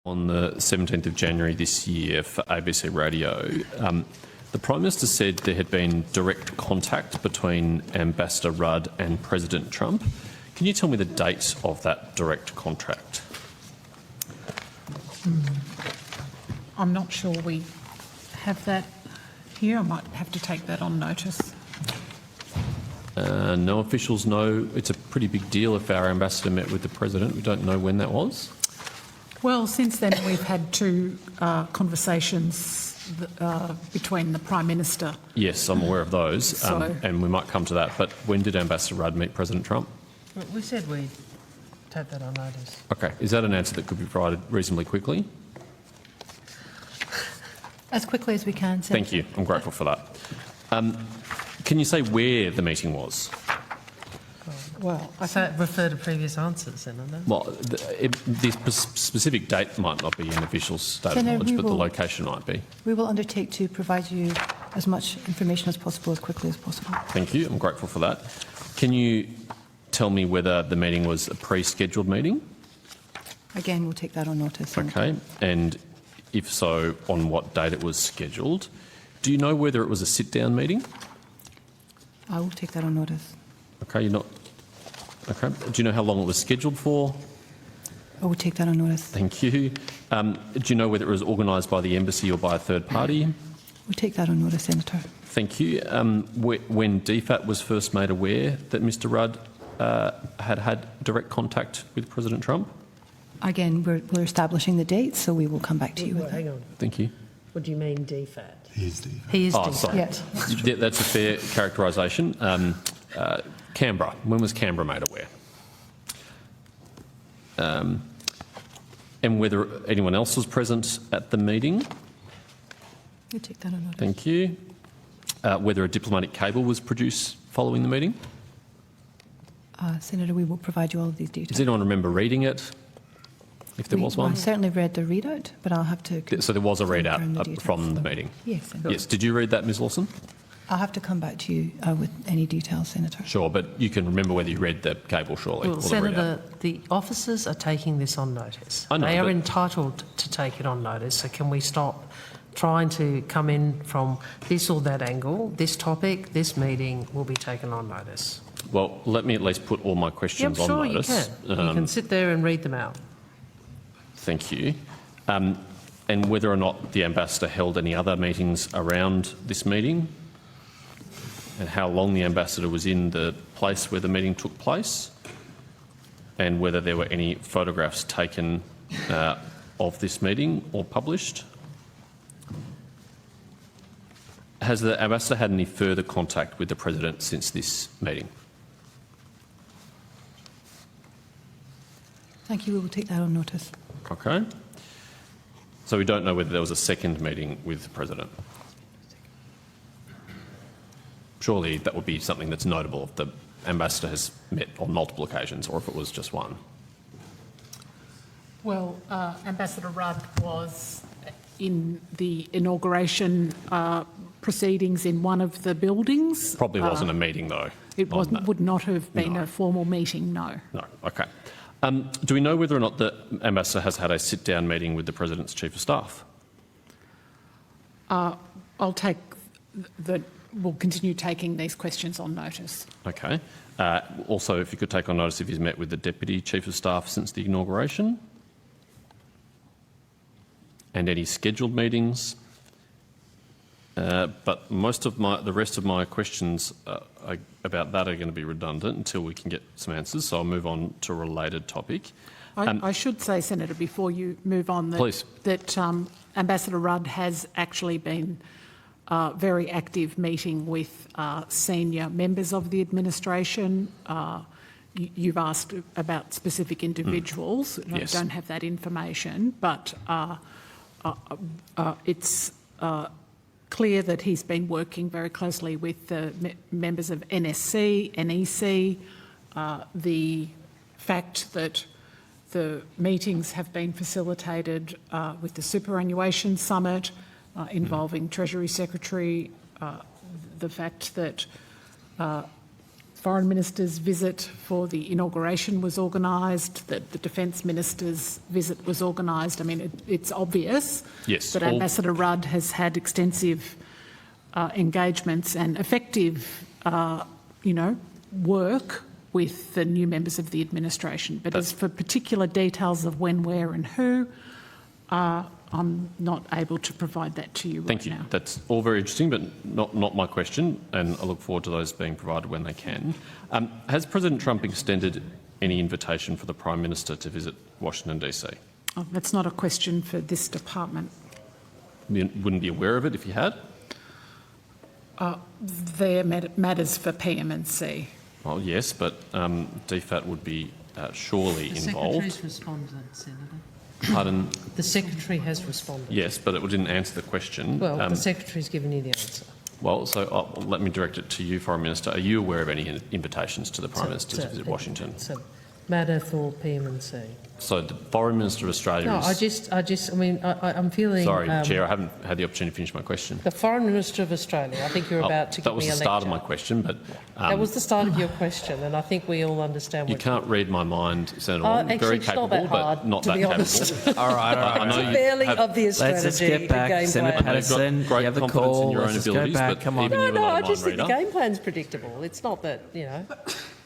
On the 17th of January this year for ABC Radio, the Prime Minister said there had been direct contact between Ambassador Rudd and President Trump. Can you tell me the date of that direct contact? I'm not sure we have that here. I might have to take that on notice. No officials know. It's a pretty big deal if our ambassador met with the President. We don't know when that was. Well, since then we've had two conversations between the Prime Minister. Yes, I'm aware of those, and we might come to that. But when did Ambassador Rudd meet President Trump? We said we'd take that on notice. Okay. Is that an answer that could be provided reasonably quickly? As quickly as we can, Senator. Thank you. I'm grateful for that. Can you say where the meeting was? Well, I say refer to previous answers, Senator. Well, the specific date might not be in official state of knowledge, but the location might be. We will undertake to provide you as much information as possible, as quickly as possible. Thank you. I'm grateful for that. Can you tell me whether the meeting was a pre-scheduled meeting? Again, we'll take that on notice. Okay. And if so, on what date it was scheduled? Do you know whether it was a sit-down meeting? I will take that on notice. Okay. You're not. Okay. Do you know how long it was scheduled for? I will take that on notice. Thank you. Do you know whether it was organised by the embassy or by a third party? We'll take that on notice, Senator. Thank you. When DFAT was first made aware that Mr Rudd had direct contact with President Trump? Again, we're establishing the dates, so we will come back to you with that. Hang on. Thank you. What do you mean DFAT? He is DFAT. He is Oh, DFAT. sorry. Yes. Yeah, that's a fair characterisation. Canberra. When was Canberra made aware? And whether anyone else was present at the meeting? We'll take that on notice. Thank you. Whether a diplomatic cable was produced following the meeting? Senator, we will provide you all of these details. Does anyone remember reading it? If there was one? I certainly read the readout, but I'll have to... So there was a confirm readout the details. from the meeting? Yes, Senator. Yes. Did you read that, Ms Lawson? I'll have to come back to you with any details, Senator. Sure, but you can remember whether you read the cable, surely? Well, or the Senator, readout. the officers are taking this on notice. I know, they are but- entitled to take it on notice, so can we stop trying to come in from this or that angle? This topic, this meeting will be taken on notice. Well, let me at least put all my questions Yep, sure, on notice. you can. You can sit there and read them out. Thank you. And whether or not the ambassador held any other meetings around this meeting, and how long the ambassador was in the place where the meeting took place, and whether there were any photographs taken of this meeting or published. Has the ambassador had any further contact with the President since this meeting? Thank you. We will take that on notice. Okay. So we don't know whether there was a second meeting with the President. Surely that would be something that's notable if the ambassador has met on multiple occasions, or if it was just one. Well, Ambassador Rudd was in the inauguration proceedings in one of the buildings. Probably wasn't a meeting though. It would not have been a formal meeting, no. No. Okay. Do we know whether or not the ambassador has had a sit-down meeting with the President's Chief of Staff? I'll take the... We'll continue taking these questions on notice. Okay. Also, if you could take on notice if he's met with the Deputy Chief of Staff since the inauguration, and any scheduled meetings. But most of the rest of my questions about that are going to be redundant until we can get some answers. So I'll move on to a related topic. I should say, Senator, before you move on, that Ambassador Rudd has actually been very active meeting with senior members of the administration. You've asked about specific individuals. Yes. I don't have that information, but it's clear that he's been working very closely with the members of NSC, NEC. The fact that the meetings have been facilitated with the Superannuation Summit involving Treasury Secretary, the fact that Foreign Minister's visit for the inauguration was organised, that the Defence Minister's visit was organised. I mean, it's obvious that Ambassador Rudd has had extensive engagements and effective, work with the new members of the administration. But as for particular details of when, where and who, I'm not able to provide that to you right now. Thank you. That's all very interesting, but not my question, and I look forward to those being provided when they can. Has President Trump extended any invitation for the Prime Minister to visit Washington, DC? Oh, that's not a question for this department. You wouldn't be aware of it if you had? They're matters for PM&C. Well, yes, but DFAT would be surely involved. The Secretary's responded, Senator. Pardon? The Secretary has responded. Yes, but it didn't answer the question. Well, the Secretary's given you the answer. Well, so let me direct it to you, Foreign Minister. Are you aware of any invitations to the Prime Minister to visit Washington? It's a matter for PM&C. So the Foreign Minister of Australia I'm feeling... Sorry, Chair, I haven't had the opportunity to finish my question. The Foreign Minister of Australia, I think you're about to give me a lecture. That was the start of my question, but... that was the start of your question, and I think we all understand what you can't read my mind, Senator Wong. Very capable, but not that capable. All right. I know It's a fairly obvious strategy. Let's just get back. Senator Patterson, great you have the confidence in call. your own Let's just go abilities, back. but Come on. even you're not a I just mind think the reader. game plan's predictable. It's not that,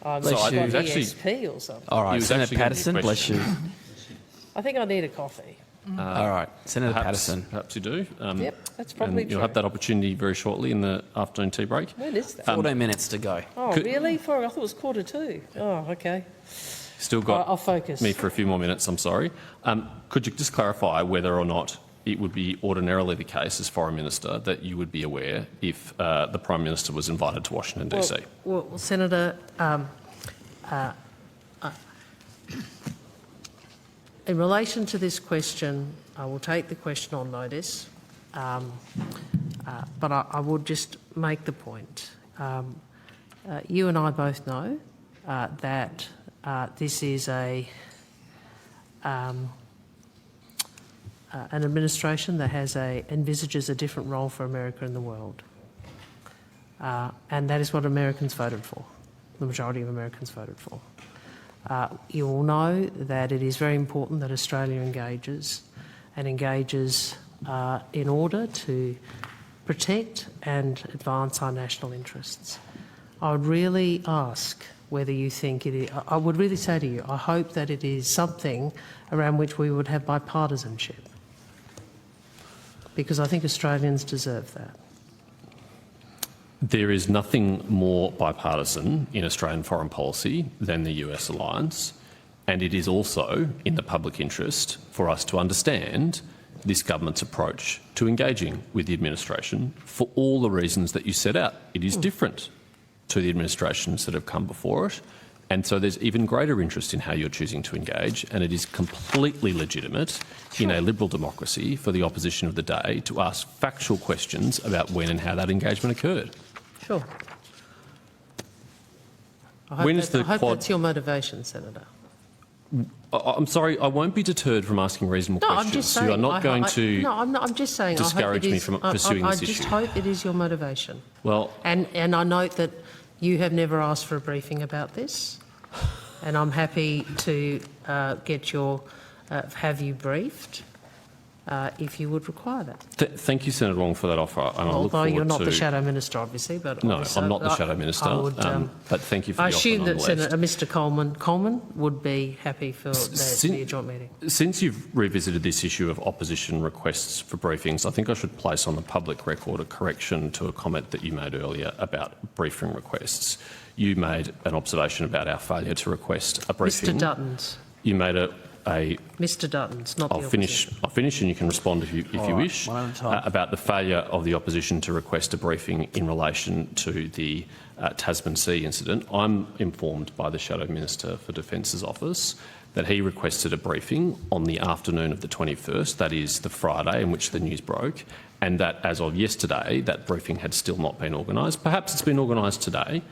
I'm Bless not you. an It was actually- ESP or something. All He right, was Senator actually gonna be a Patterson, bless you. I think I need a coffee. All right, Senator Patterson. Perhaps you do. Yep, that's probably and true. you'll have that opportunity very shortly in the afternoon tea break. When is that? 14 minutes to go. Oh, could- really? I thought it was 1:45. Oh, okay. Still got I'll focus. me for a few more minutes, I'm sorry. Could you just clarify whether or not it would be ordinarily the case as Foreign Minister that you would be aware if the Prime Minister was invited to Washington, DC? Well, Senator, in relation to this question, I will take the question on notice, but I would just make the point. You and I both know that this is an administration that envisages a different role for America in the world. And that is what Americans voted for, the majority of Americans voted for. You all know that it is very important that Australia engages in order to protect and advance our national interests. I would really ask whether you think it is, I would really say to you, I hope that it is something around which we would have bipartisanship, because I think Australians deserve that. There is nothing more bipartisan in Australian foreign policy than the US alliance, and it is also in the public interest for us to understand this government's approach to engaging with the administration for all the reasons that you set out. It is different to the administrations that have come before it, and so there's even greater interest in how you're choosing to engage, and it is completely legitimate in a liberal democracy for the opposition of the day to ask factual questions about when and how that engagement occurred. Sure. I When hope, is the I hope Quad- that's your motivation, Senator. I'm sorry, I won't be deterred from asking reasonable No, questions. I'm just saying. You are not going to No, I'm not. I'm just saying. discourage me from pursuing this I just issue. hope it is your motivation. Well, And I note that you have never asked for a briefing about this, and I'm happy to have you briefed if you would require that. thank you, Senator Wong, for that offer. And I look Although forward you're not to... the Shadow Minister, obviously, but No, obviously I'm not the Shadow Minister, I would, but thank you for the I offer assume that nonetheless. Senator Mr. Coleman would be happy for there to be a joint meeting. Since you've revisited this issue of opposition requests for briefings, I think I should place on the public record a correction to a comment that you made earlier about briefing requests. You made an observation about our failure to request a briefing. Mr. Dutton's. You made a Mr. Dutton's, not the I'll finish, and you can respond if you wish, one at a time. about the failure of the opposition to request a briefing in relation to the Tasman Sea incident. I'm informed by the Shadow Minister for Defence's office that he requested a briefing on the afternoon of the 21st, that is the Friday in which the news broke, and that as of yesterday, that briefing had still not been organised. Perhaps it's been organised today.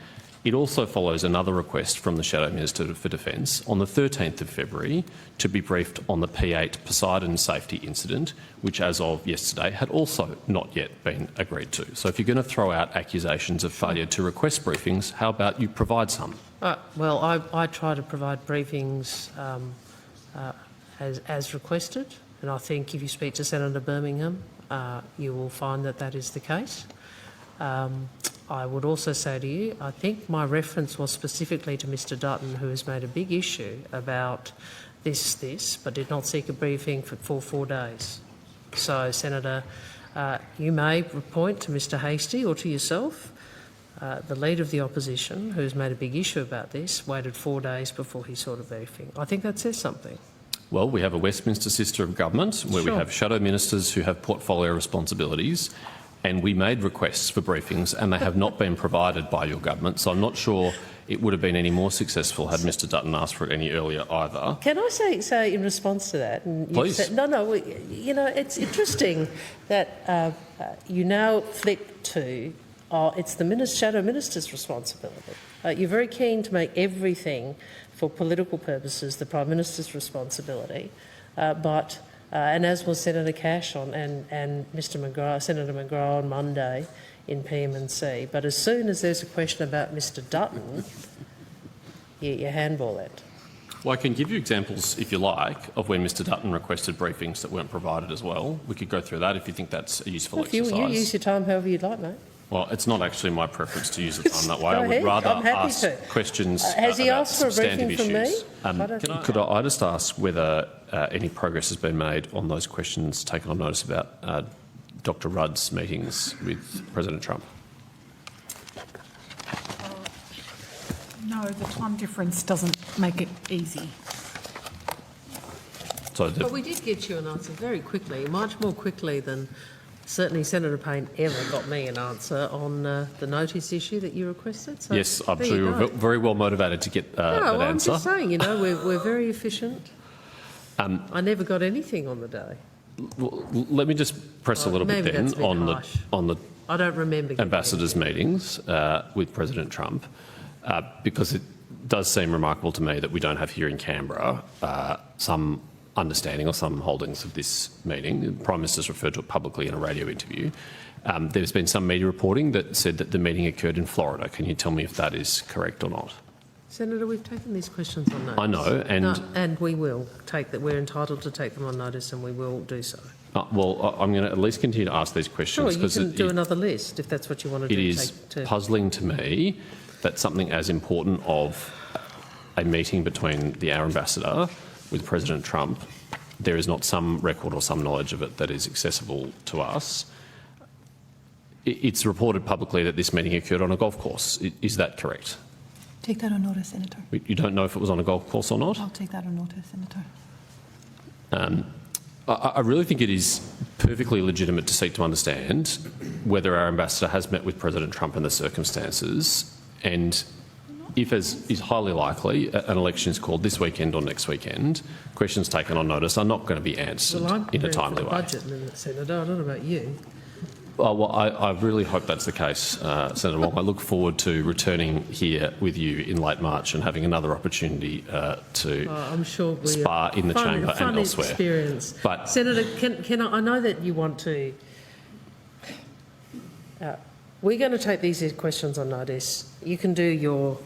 It also follows another request from the Shadow Minister for Defence on the 13th of February to be briefed on the P8 Poseidon safety incident, which as of yesterday had also not yet been agreed to. So if you're going to throw out accusations of failure to request briefings, how about you provide some? Well, I try to provide briefings as requested, and I think if you speak to Senator Birmingham, you will find that that is the case. I would also say to you, I think my reference was specifically to Mr Dutton, who has made a big issue about this, but did not seek a briefing for 4 days. So, Senator, you may point to Mr Hastie or to yourself. The Leader of the Opposition, who has made a big issue about this, waited 4 days before he sought a briefing. I think that says something. Well, we have a Westminster system of government where we have shadow ministers who have portfolio responsibilities, and we made requests for briefings and they have not been provided by your government. So I'm not sure it would have been any more successful had Mr Dutton asked for it any earlier either. Can I say in response to that? And Please. You know, it's interesting that you now flick to, it's the Shadow Minister's responsibility. You're very keen to make everything for political purposes the Prime Minister's responsibility, and as was Senator Cash and Senator McGrath on Monday in PM&C. But as soon as there's a question about Mr Dutton, you handball it. Well, I can give you examples, if you like, of when Mr Dutton requested briefings that weren't provided as well. We could go through that if you think that's a useful exercise. You use your time however you'd like, mate. Well, it's not actually my preference to use the time that way. I would ahead. rather I'm happy ask to. questions Has he about asked for a substantive briefing from me? issues. Could I just ask whether any progress has been made on those questions taken on notice about Dr Rudd's meetings with President Trump? No, the time difference doesn't make it easy. So But we did get you an answer very quickly, much more quickly than certainly Senator Payne ever got me an answer on the notice issue that you requested. So yes, I'm there sure you you go. were very well motivated to get that No, I'm answer. just saying, you know, we're very efficient. I never got anything on the day. Let me just press a little bit maybe then that's a bit harsh. on the I don't remember getting ambassadors' meetings with President Trump, because it does seem remarkable to me that we don't have here in Canberra some understanding or some holdings of this meeting. The Prime Minister's referred to it publicly in a radio interview. There's been some media reporting that said that the meeting occurred in Florida. Can you tell me if that is correct or not? Senator, we've taken these questions on notice. I know, and we will take that. We're entitled to take them on notice, and we will do so. Well, I'm going to at least continue to ask these questions. Sure, you can do another list if that's what you want to do. It is puzzling to me that something as important of a meeting between our ambassador with President Trump, there is not some record or some knowledge of it that is accessible to us. It's reported publicly that this meeting occurred on a golf course. Is that correct? Take that on notice, Senator. You don't know if it was on a golf course or not? I'll take that on notice, Senator. I really think it is perfectly legitimate to seek to understand whether our ambassador has met with President Trump in the circumstances, and if, as is highly likely, an election is called this weekend or next weekend, questions taken on notice are not going to be answered in a timely way. Budget, Senator. I don't know about you. Well, I really hope that's the case, Senator Wong. I look forward to returning here with you in late March and having another opportunity to I'm sure spar in the chamber and elsewhere. Experience. But Senator, can I know that you want to. We're going to take these questions on notice. You can do your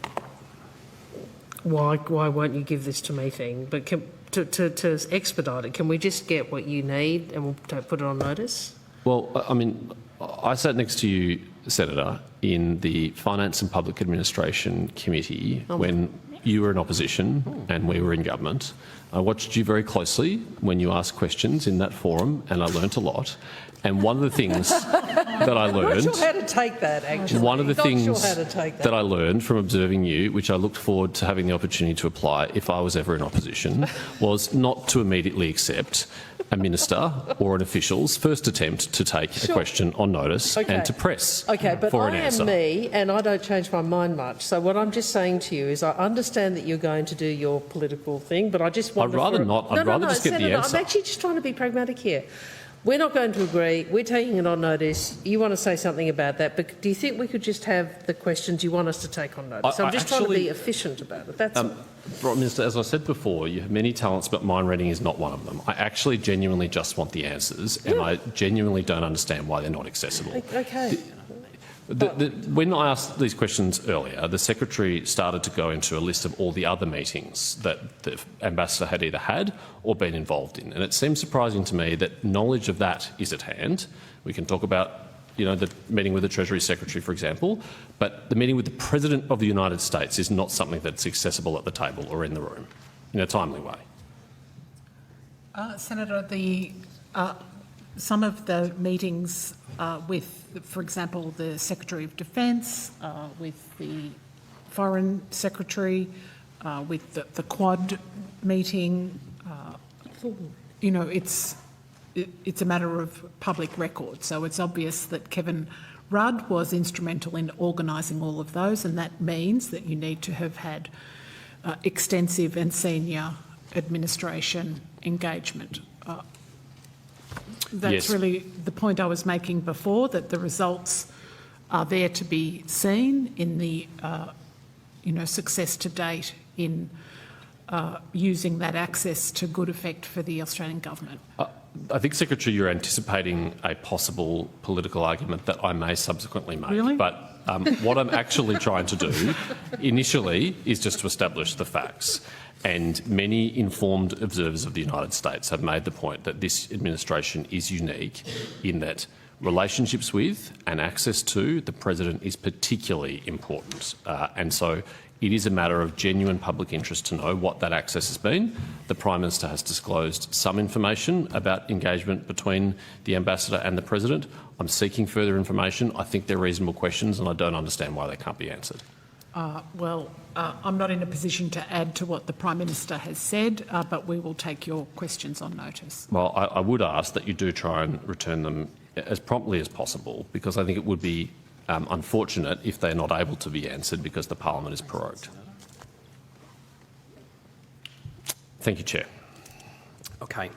why won't you give this to me thing, but to expedite it, can we just get what you need and we'll put it on notice? Well, I mean, I sat next to you, Senator, in the Finance and Public Administration Committee when you were in opposition and we were in government. I watched you very closely when you asked questions in that forum, and I learnt a lot. And one of the things that I learned... I'm not sure how to take that, actually. One of the things that I learned from observing you, which I looked forward to having the opportunity to apply if I was ever in opposition, was not to immediately accept a minister or an official's first attempt to take a question on notice and to press but for an answer. I am me, and I don't change my mind much. So what I'm just saying to you is I understand that you're going to do your political thing, but I just want I'd rather not. I'd rather just get the answer. I'm actually just trying to be pragmatic here. we're not going to agree. We're taking it on notice. You want to say something about that, but do you think we could just have the questions you want us to take on notice? I'm just trying to be efficient about it. That's all. Prime Minister, as I said before, you have many talents, but mind reading is not one of them. I actually genuinely just want the answers, and I genuinely don't understand why they're not accessible. Okay. When I asked these questions earlier, the Secretary started to go into a list of all the other meetings that the Ambassador had either had or been involved in. And it seems surprising to me that knowledge of that is at hand. We can talk about, the meeting with the Treasury Secretary, for example, but the meeting with the President of the United States is not something that's accessible at the table or in the room in a timely way. Senator, some of the meetings with, for example, the Secretary of Defence, with the Foreign Secretary, with the Quad meeting, it's a matter of public record. So it's obvious that Kevin Rudd was instrumental in organising all of those, and that means that you need to have had extensive and senior administration engagement. That's really the point I was making before, that the results are there to be seen in the, success to date in using that access to good effect for the Australian government. I think, Secretary, you're anticipating a possible political argument that I may subsequently make. Really? But what I'm actually trying to do initially is just to establish the facts. And many informed observers of the United States have made the point that this administration is unique in that relationships with and access to the President is particularly important. And so it is a matter of genuine public interest to know what that access has been. The Prime Minister has disclosed some information about engagement between the Ambassador and the President. I'm seeking further information. I think they're reasonable questions and I don't understand why they can't be answered. I'm not in a position to add to what the Prime Minister has said, but we will take your questions on notice. Well, I would ask that you do try and return them as promptly as possible, because I think it would be unfortunate if they're not able to be answered because the Parliament is prorogued. Thank you, Chair. Okay.